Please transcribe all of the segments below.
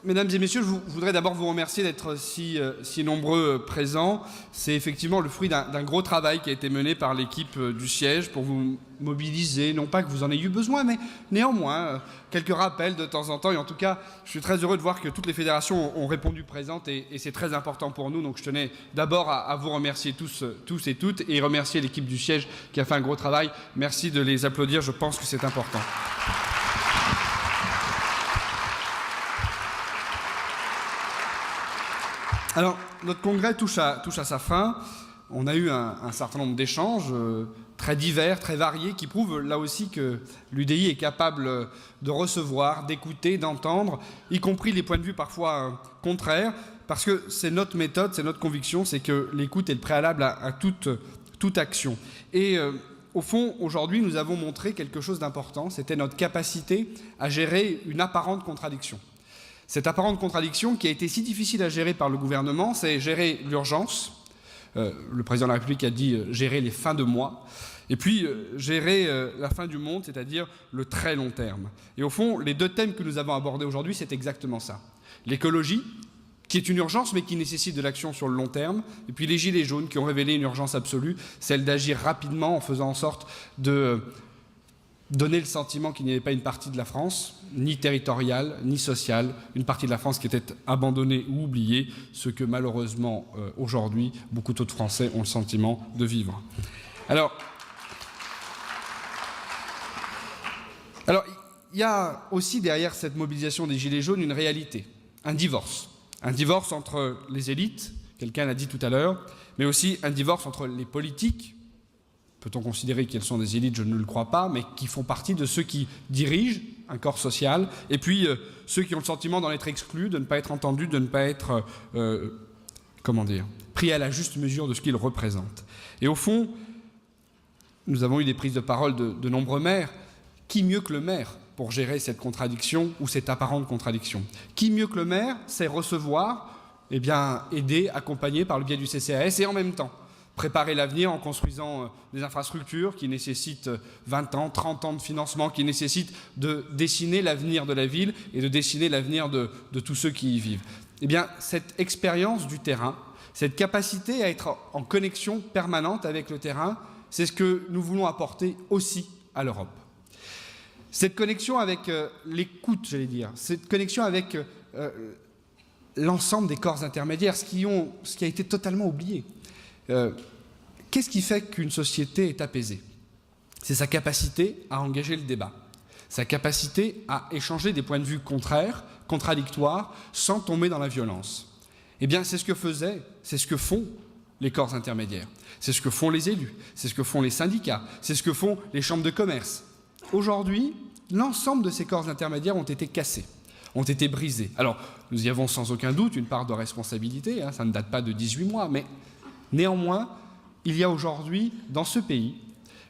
mesdames et messieurs, je voudrais d'abord vous remercier d'être si nombreux présents. C'est effectivement le fruit d'un gros travail qui a été mené par l'équipe du siège pour vous mobiliser. Non pas que vous en ayez eu besoin, mais néanmoins, quelques rappels de temps en temps. Et en tout cas, je suis très heureux de voir que toutes les fédérations ont répondu présentes et c'est très important pour nous. Donc je tenais d'abord à vous remercier tous et toutes et remercier l'équipe du siège qui a fait un gros travail. Merci de les applaudir, je pense que c'est important. Alors, notre congrès touche à sa fin. On a eu un certain nombre d'échanges très divers, très variés, qui prouvent là aussi que l'UDI est capable de recevoir, d'écouter, d'entendre, y compris les points de vue parfois contraires, parce que c'est notre méthode, c'est notre conviction, c'est que l'écoute est le préalable à toute action. Et au fond, aujourd'hui, nous avons montré quelque chose d'important, c'était notre capacité à gérer une apparente contradiction. Cette apparente contradiction qui a été si difficile à gérer par le gouvernement, c'est gérer l'urgence. Le président de la République a dit gérer les fins de mois. Et puis gérer la fin du monde, c'est-à-dire le très long terme. Et au fond, les deux thèmes que nous avons abordés aujourd'hui, c'est exactement ça. L'écologie, qui est une urgence mais qui nécessite de l'action sur le long terme. Et puis les gilets jaunes qui ont révélé une urgence absolue, celle d'agir rapidement en faisant en sorte de donner le sentiment qu'il n'y avait pas une partie de la France, ni territoriale, ni sociale, une partie de la France qui était abandonnée ou oubliée, ce que malheureusement, aujourd'hui, beaucoup d'autres Français ont le sentiment de vivre. Alors, il y a aussi derrière cette mobilisation des Gilets jaunes une réalité, un divorce. Un divorce entre les élites, quelqu'un l'a dit tout à l'heure, mais aussi un divorce entre les politiques. Peut-on considérer qu'elles sont des élites? Je ne le crois pas, mais qui font partie de ceux qui dirigent un corps social, et puis ceux qui ont le sentiment d'en être exclus, de ne pas être entendus, de ne pas être, pris à la juste mesure de ce qu'ils représentent. Et au fond, nous avons eu des prises de parole de nombreux maires. Qui mieux que le maire pour gérer cette contradiction ou cette apparente contradiction? Qui mieux que le maire sait recevoir, aider, accompagner par le biais du CCAS et en même temps préparer l'avenir en construisant des infrastructures qui nécessitent 20 ans, 30 ans de financement, qui nécessitent de dessiner l'avenir de la ville et de dessiner l'avenir de tous ceux qui y vivent. Eh bien, cette expérience du terrain, cette capacité à être en connexion permanente avec le terrain, c'est ce que nous voulons apporter aussi à l'Europe. Cette connexion avec l'écoute, j'allais dire, cette connexion avec l'ensemble des corps intermédiaires, ce qui a été totalement oublié. Qu'est-ce qui fait qu'une société est apaisée? C'est sa capacité à engager le débat, sa capacité à échanger des points de vue contraires, contradictoires, sans tomber dans la violence. Eh bien, c'est ce que font les corps intermédiaires, c'est ce que font les élus, c'est ce que font les syndicats, c'est ce que font les chambres de commerce. Aujourd'hui, l'ensemble de ces corps intermédiaires ont été cassés, ont été brisés. Alors, nous y avons sans aucun doute une part de responsabilité, ça ne date pas de 18 mois, mais néanmoins, il y a aujourd'hui, dans ce pays,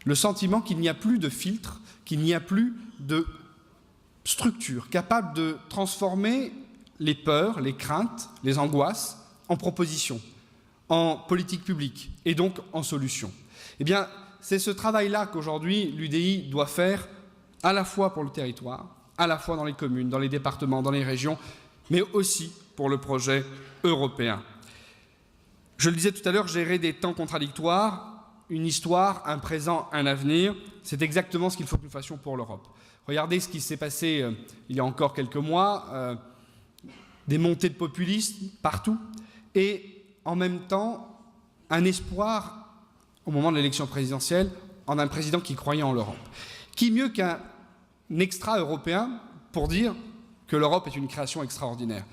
le sentiment qu'il n'y a plus de filtre, qu'il n'y a plus de structure capable de transformer les peurs, les craintes, les angoisses en propositions, en politique publique et donc en solutions. Eh bien, c'est ce travail-là qu'aujourd'hui l'UDI doit faire à la fois pour le territoire, à la fois dans les communes, dans les départements, dans les régions, mais aussi pour le projet européen. Je le disais tout à l'heure, gérer des temps contradictoires, une histoire, un présent, un avenir, c'est exactement ce qu'il faut que nous fassions pour l'Europe. Regardez ce qui s'est passé il y a encore quelques mois, des montées de populisme partout, et en même temps, un espoir, au moment de l'élection présidentielle, en un président qui croyait en l'Europe. Qui mieux qu'un extra-européen pour dire que l'Europe est une création extraordinaire?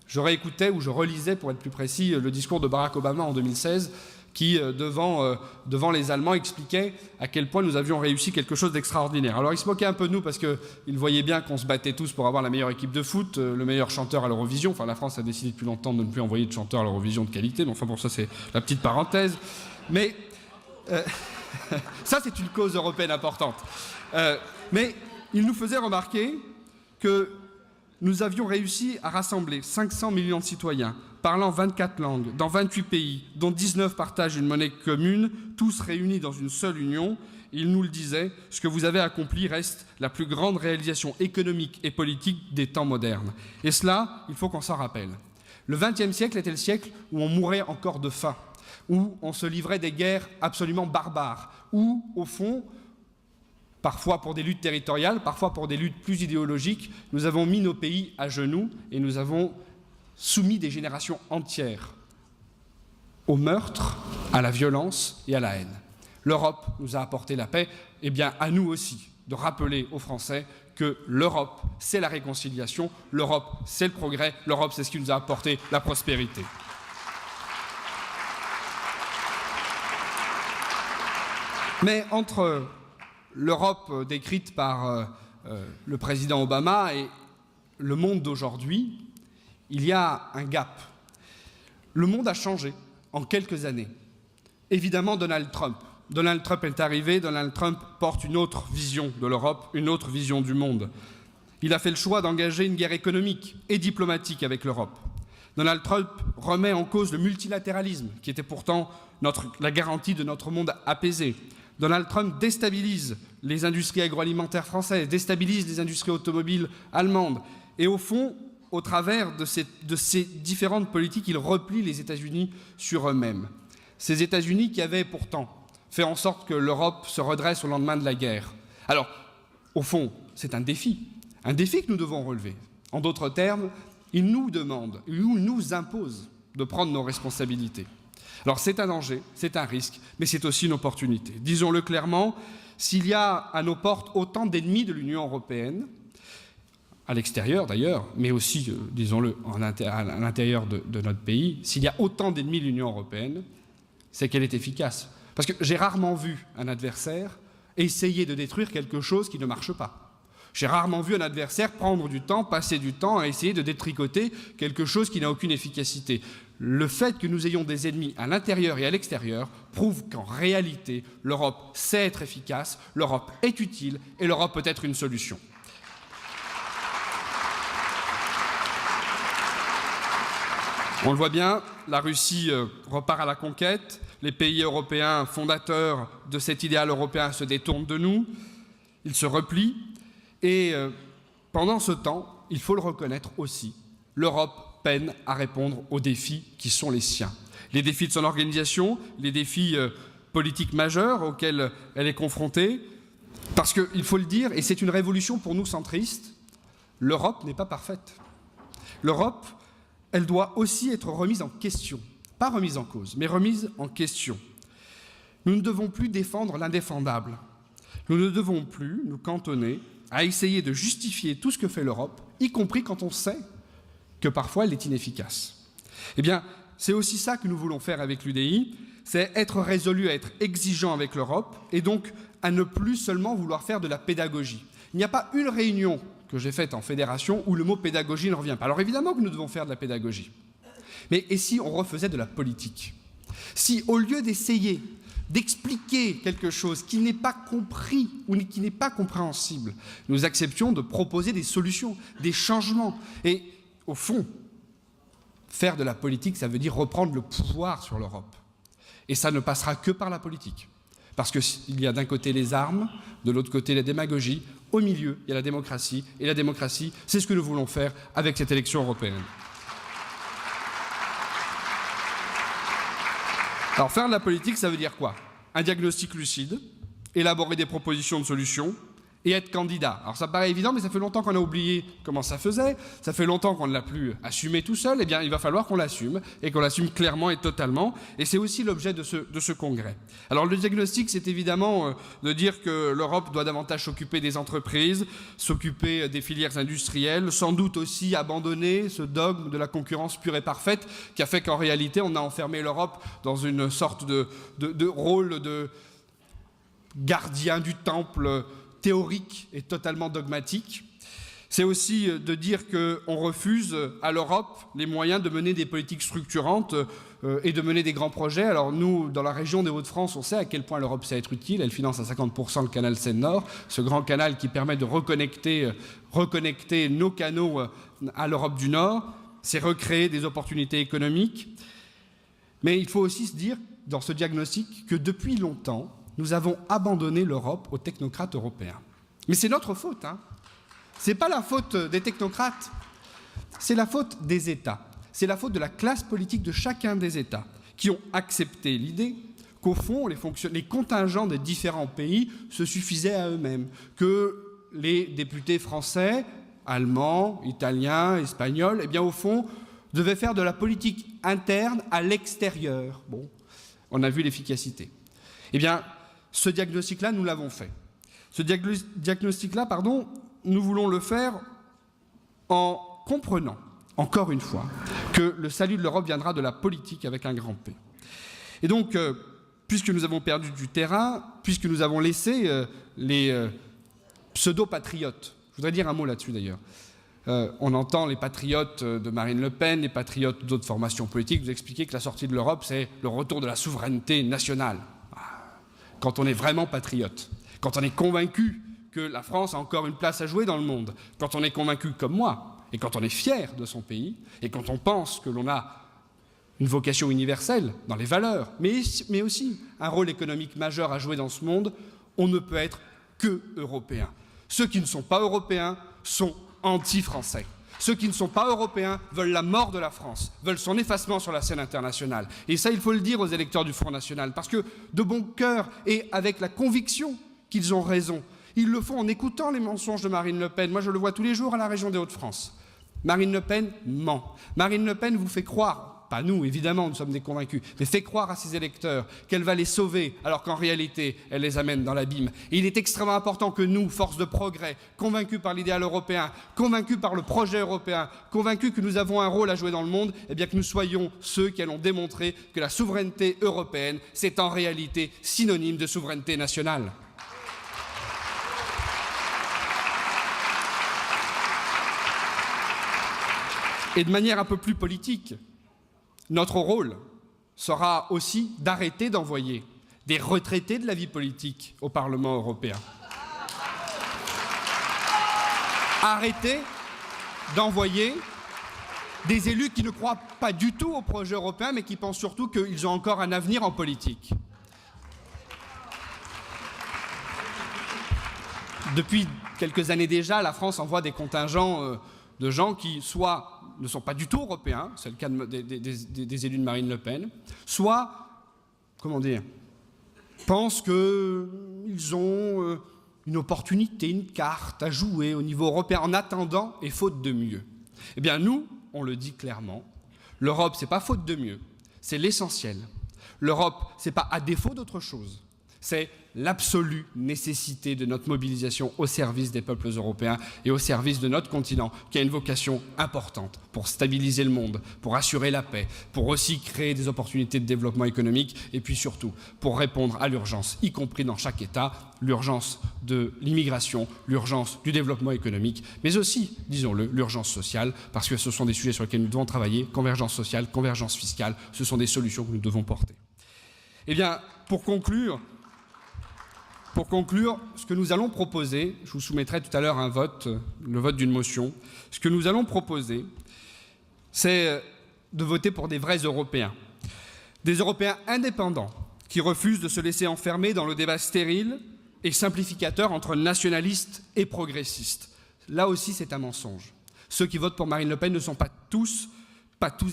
Je réécoutais ou je relisais, pour être plus précis, le discours de Barack Obama en 2016 qui, devant les Allemands, expliquait à quel point nous avions réussi quelque chose d'extraordinaire. Alors il se moquait un peu de nous parce qu'il voyait bien qu'on se battait tous pour avoir la meilleure équipe de foot, le meilleur chanteur à l'Eurovision. Enfin, la France a décidé depuis longtemps de ne plus envoyer de chanteurs à l'Eurovision de qualité, mais enfin pour ça c'est la petite parenthèse. Mais ça c'est une cause européenne importante. Mais il nous faisait remarquer que nous avions réussi à rassembler 500 millions de citoyens, parlant 24 langues, dans 28 pays, dont 19 partagent une monnaie commune, tous réunis dans une seule union. Il nous le disait, ce que vous avez accompli reste la plus grande réalisation économique et politique des temps modernes. Et cela, il faut qu'on s'en rappelle. Le XXe siècle était le siècle où on mourait encore de faim, où on se livrait des guerres absolument barbares, où, au fond, parfois pour des luttes territoriales, parfois pour des luttes plus idéologiques, nous avons mis nos pays à genoux et nous avons soumis des générations entières au meurtre, à la violence et à la haine. L'Europe nous a apporté la paix, et bien à nous aussi de rappeler aux Français que l'Europe, c'est la réconciliation, l'Europe, c'est le progrès, l'Europe, c'est ce qui nous a apporté la prospérité. Mais entre l'Europe décrite par le président Obama et le monde d'aujourd'hui, il y a un gap. Le monde a changé en quelques années. Évidemment, Donald Trump est arrivé, Donald Trump porte une autre vision de l'Europe, une autre vision du monde. Il a fait le choix d'engager une guerre économique et diplomatique avec l'Europe. Donald Trump remet en cause le multilatéralisme, qui était pourtant la garantie de notre monde apaisé. Donald Trump déstabilise les industries agroalimentaires françaises, déstabilise les industries automobiles allemandes. Et au fond, au travers de ces différentes politiques, il replie les États-Unis sur eux-mêmes. Ces États-Unis qui avaient pourtant fait en sorte que l'Europe se redresse au lendemain de la guerre. Alors, au fond, c'est un défi que nous devons relever. En d'autres termes, il nous demande, il nous impose de prendre nos responsabilités. Alors c'est un danger, c'est un risque, mais c'est aussi une opportunité. Disons-le clairement, s'il y a à nos portes autant d'ennemis de l'Union européenne, à l'extérieur d'ailleurs, mais aussi, disons-le, à l'intérieur de notre pays, s'il y a autant d'ennemis de l'Union européenne, c'est qu'elle est efficace. Parce que j'ai rarement vu un adversaire essayer de détruire quelque chose qui ne marche pas. J'ai rarement vu un adversaire prendre du temps, passer du temps à essayer de détricoter quelque chose qui n'a aucune efficacité. Le fait que nous ayons des ennemis à l'intérieur et à l'extérieur prouve qu'en réalité, l'Europe sait être efficace, l'Europe est utile et l'Europe peut être une solution. On le voit bien, la Russie repart à la conquête, les pays européens fondateurs de cet idéal européen se détournent de nous, ils se replient, et pendant ce temps, il faut le reconnaître aussi, l'Europe peine à répondre aux défis qui sont les siens. Les défis de son organisation, les défis politiques majeurs auxquels elle est confrontée, parce qu'il faut le dire, et c'est une révolution pour nous centristes, l'Europe n'est pas parfaite. L'Europe, elle doit aussi être remise en question. Pas remise en cause, mais remise en question. Nous ne devons plus défendre l'indéfendable. Nous ne devons plus nous cantonner à essayer de justifier tout ce que fait l'Europe, y compris quand on sait que parfois elle est inefficace. Eh bien, c'est aussi ça que nous voulons faire avec l'UDI, c'est être résolu à être exigeant avec l'Europe et donc à ne plus seulement vouloir faire de la pédagogie. Il n'y a pas une réunion que j'ai faite en fédération où le mot pédagogie ne revient pas. Alors évidemment que nous devons faire de la pédagogie. Mais et si on refaisait de la politique? Si au lieu d'essayer d'expliquer quelque chose qui n'est pas compris ou qui n'est pas compréhensible, nous acceptions de proposer des solutions, des changements. Et au fond, faire de la politique, ça veut dire reprendre le pouvoir sur l'Europe. Et ça ne passera que par la politique. Parce qu'il y a d'un côté les armes, de l'autre côté la démagogie, au milieu il y a la démocratie, et la démocratie, c'est ce que nous voulons faire avec cette élection européenne. Alors faire de la politique, ça veut dire quoi? Un diagnostic lucide, élaborer des propositions de solutions et être candidat. Alors ça paraît évident, mais ça fait longtemps qu'on a oublié comment ça faisait, ça fait longtemps qu'on ne l'a plus assumé tout seul, eh bien il va falloir qu'on l'assume, et qu'on l'assume clairement et totalement, et c'est aussi l'objet de ce congrès. Alors le diagnostic, c'est évidemment de dire que l'Europe doit davantage s'occuper des entreprises, s'occuper des filières industrielles, sans doute aussi abandonner ce dogme de la concurrence pure et parfaite, qui a fait qu'en réalité on a enfermé l'Europe dans une sorte de rôle de gardien du temple théorique et totalement dogmatique. C'est aussi de dire qu'on refuse à l'Europe les moyens de mener des politiques structurantes et de mener des grands projets. Alors nous, dans la région des Hauts-de-France, on sait à quel point l'Europe sait être utile. Elle finance à 50% le canal Seine-Nord, ce grand canal qui permet de reconnecter nos canaux à l'Europe du Nord. C'est recréer des opportunités économiques. Mais il faut aussi se dire, dans ce diagnostic, que depuis longtemps, nous avons abandonné l'Europe aux technocrates européens. Mais c'est notre faute, hein. Ce n'est pas la faute des technocrates, c'est la faute des États. C'est la faute de la classe politique de chacun des États qui ont accepté l'idée qu'au fond, les contingents des différents pays se suffisaient à eux-mêmes, que les députés français, allemands, italiens, espagnols, eh bien au fond, devaient faire de la politique interne à l'extérieur. Bon, on a vu l'efficacité. Eh bien, ce diagnostic-là, nous l'avons fait. Ce diagnostic-là, nous voulons le faire en comprenant, encore une fois, que le salut de l'Europe viendra de la politique avec un grand P. Et donc, puisque nous avons perdu du terrain, puisque nous avons laissé les pseudo-patriotes, je voudrais dire un mot là-dessus d'ailleurs, on entend les patriotes de Marine Le Pen, les patriotes d'autres formations politiques vous expliquer que la sortie de l'Europe, c'est le retour de la souveraineté nationale. Quand on est vraiment patriote, quand on est convaincu que la France a encore une place à jouer dans le monde, quand on est convaincu comme moi, et quand on est fier de son pays, et quand on pense que l'on a une vocation universelle dans les valeurs, mais aussi un rôle économique majeur à jouer dans ce monde, on ne peut être que européen. Ceux qui ne sont pas européens sont anti-français. Ceux qui ne sont pas européens veulent la mort de la France, veulent son effacement sur la scène internationale. Et ça, il faut le dire aux électeurs du Front National, parce que de bon cœur et avec la conviction qu'ils ont raison, ils le font en écoutant les mensonges de Marine Le Pen. Moi, je le vois tous les jours à la région des Hauts-de-France. Marine Le Pen ment. Marine Le Pen vous fait croire, pas nous, évidemment, nous sommes des convaincus, mais fait croire à ses électeurs qu'elle va les sauver, alors qu'en réalité, elle les amène dans l'abîme. Et il est extrêmement important que nous, force de progrès, convaincus par l'idéal européen, convaincus par le projet européen, convaincus que nous avons un rôle à jouer dans le monde, eh bien que nous soyons ceux qui allons démontrer que la souveraineté européenne, c'est en réalité synonyme de souveraineté nationale. Et de manière un peu plus politique, notre rôle sera aussi d'arrêter d'envoyer des retraités de la vie politique au Parlement européen. Arrêter d'envoyer des élus qui ne croient pas du tout au projet européen, mais qui pensent surtout qu'ils ont encore un avenir en politique. Depuis quelques années déjà, la France envoie des contingents de gens qui soit ne sont pas du tout européens, c'est le cas des élus de Marine Le Pen, soit, pensent qu'ils ont une opportunité, une carte à jouer au niveau européen en attendant et faute de mieux. Eh bien nous, on le dit clairement, l'Europe, c'est pas faute de mieux, c'est l'essentiel. L'Europe, c'est pas à défaut d'autre chose. C'est l'absolue nécessité de notre mobilisation au service des peuples européens et au service de notre continent, qui a une vocation importante pour stabiliser le monde, pour assurer la paix, pour aussi créer des opportunités de développement économique et puis surtout pour répondre à l'urgence, y compris dans chaque État, l'urgence de l'immigration, l'urgence du développement économique, mais aussi, disons-le, l'urgence sociale, parce que ce sont des sujets sur lesquels nous devons travailler, convergence sociale, convergence fiscale, ce sont des solutions que nous devons porter. Eh bien, pour conclure, ce que nous allons proposer, je vous soumettrai tout à l'heure un vote, le vote d'une motion, ce que nous allons proposer, c'est de voter pour des vrais Européens. Des Européens indépendants qui refusent de se laisser enfermer dans le débat stérile et simplificateur entre nationalistes et progressistes. Là aussi, c'est un mensonge. Ceux qui votent pour Marine Le Pen ne sont pas tous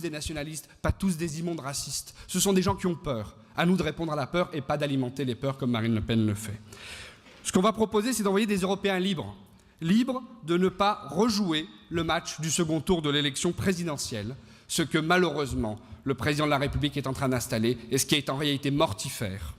des nationalistes, pas tous des immondes racistes. Ce sont des gens qui ont peur. À nous de répondre à la peur et pas d'alimenter les peurs comme Marine Le Pen le fait. Ce qu'on va proposer, c'est d'envoyer des Européens libres. Libres de ne pas rejouer le match du second tour de l'élection présidentielle, ce que malheureusement le président de la République est en train d'installer et ce qui est en réalité mortifère.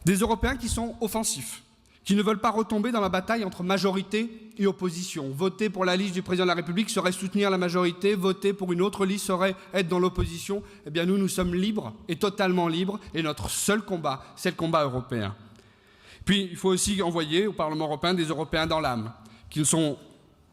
Des Européens qui sont offensifs, qui ne veulent pas retomber dans la bataille entre majorité et opposition. Voter pour la liste du président de la République serait soutenir la majorité, voter pour une autre liste serait être dans l'opposition. Eh bien nous sommes libres et totalement libres et notre seul combat, c'est le combat européen. Puis il faut aussi envoyer au Parlement européen des Européens dans l'âme, qui ne sont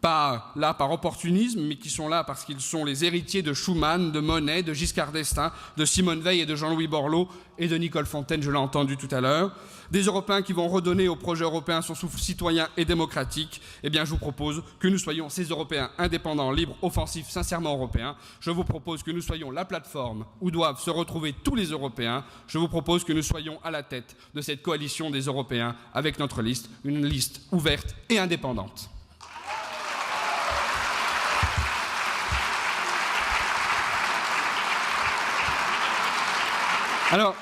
pas là par opportunisme, mais qui sont là parce qu'ils sont les héritiers de Schuman, de Monnet, de Giscard d'Estaing, de Simone Veil et de Jean-Louis Borloo et de Nicole Fontaine, je l'ai entendu tout à l'heure. Des Européens qui vont redonner au projet européen son souffle citoyen et démocratique. Eh bien, je vous propose que nous soyons ces Européens indépendants, libres, offensifs, sincèrement européens. Je vous propose que nous soyons la plateforme où doivent se retrouver tous les Européens. Je vous propose que nous soyons à la tête de cette coalition des Européens avec notre liste, une liste ouverte et indépendante. Alors,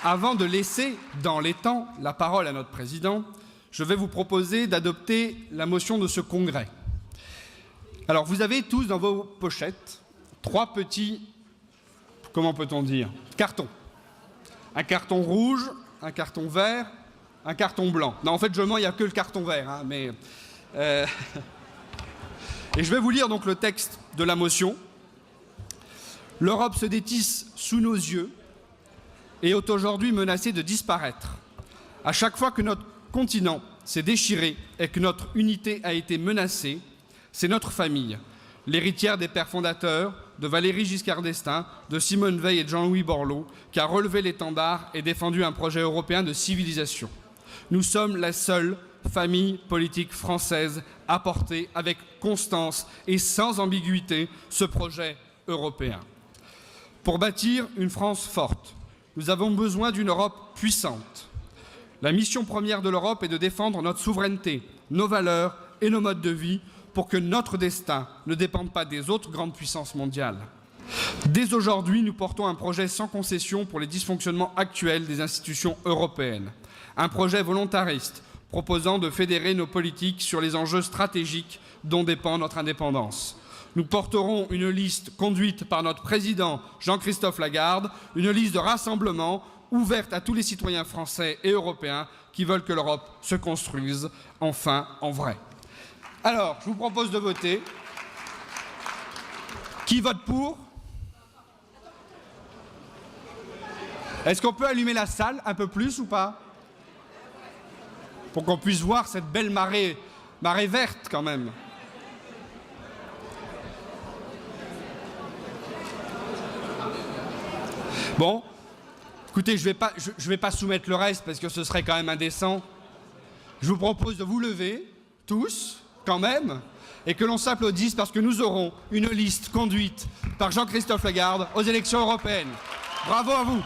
avant de laisser dans les temps la parole à notre président, je vais vous proposer d'adopter la motion de ce congrès. Alors, vous avez tous dans vos pochettes 3 petits, comment peut-on dire, cartons. Un carton rouge, un carton vert, un carton blanc. Non, en fait, je mens, il n'y a que le carton vert. Hein, mais, Et je vais vous lire donc le texte de la motion. L'Europe se détisse sous nos yeux et est aujourd'hui menacée de disparaître. À chaque fois que notre continent s'est déchiré et que notre unité a été menacée, c'est notre famille, l'héritière des pères fondateurs, de Valéry Giscard d'Estaing, de Simone Veil et de Jean-Louis Borloo, qui a relevé l'étendard et défendu un projet européen de civilisation. Nous sommes la seule famille politique française à porter avec constance et sans ambiguïté ce projet européen. Pour bâtir une France forte, nous avons besoin d'une Europe puissante. La mission première de l'Europe est de défendre notre souveraineté, nos valeurs et nos modes de vie pour que notre destin ne dépende pas des autres grandes puissances mondiales. Dès aujourd'hui, nous portons un projet sans concession pour les dysfonctionnements actuels des institutions européennes. Un projet volontariste proposant de fédérer nos politiques sur les enjeux stratégiques dont dépend notre indépendance. Nous porterons une liste conduite par notre président Jean-Christophe Lagarde, une liste de rassemblement ouverte à tous les citoyens français et européens qui veulent que l'Europe se construise enfin en vrai. Alors, je vous propose de voter. Qui vote pour? Est-ce qu'on peut allumer la salle un peu plus ou pas? Pour qu'on puisse voir cette belle marée verte quand même. Bon, écoutez, je vais pas soumettre le reste parce que ce serait quand même indécent. Je vous propose de vous lever, tous, quand même, et que l'on s'applaudisse parce que nous aurons une liste conduite par Jean-Christophe Lagarde aux élections européennes. Bravo à vous.